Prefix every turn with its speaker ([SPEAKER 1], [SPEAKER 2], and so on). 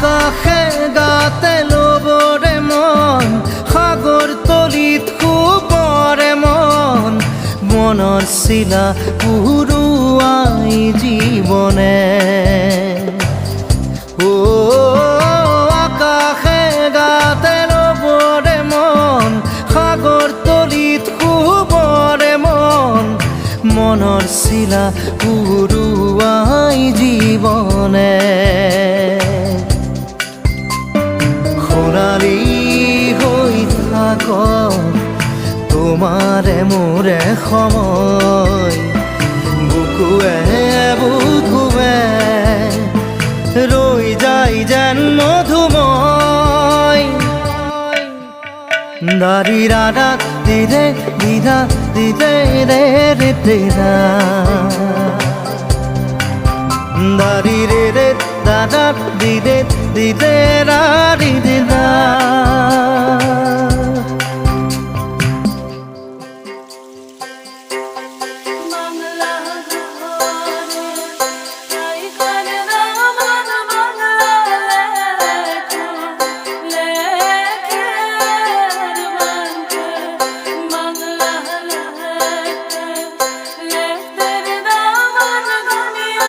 [SPEAKER 1] আকাশে গাতে ল'বৰে মন সাগৰ তলিত শুবৰে মন মনৰ চিলা উৰুৱাই জীৱনে আকাশে গাতে ল'বৰে মন সাগৰ তলিত শুবৰে মন মনৰ চিলা উৰুৱাই জীৱনে খৰালি হৈ থাক তোমাৰে মোৰে সময় বুকুৱে বুকুৱে ৰৈ যায় যেন মধুময় দাৰি ৰাধা দিদে দিদা দিদে ৰে ৰে দিদা দাৰি ৰে ৰে দাদা দিদে দিদে ৰা দিদা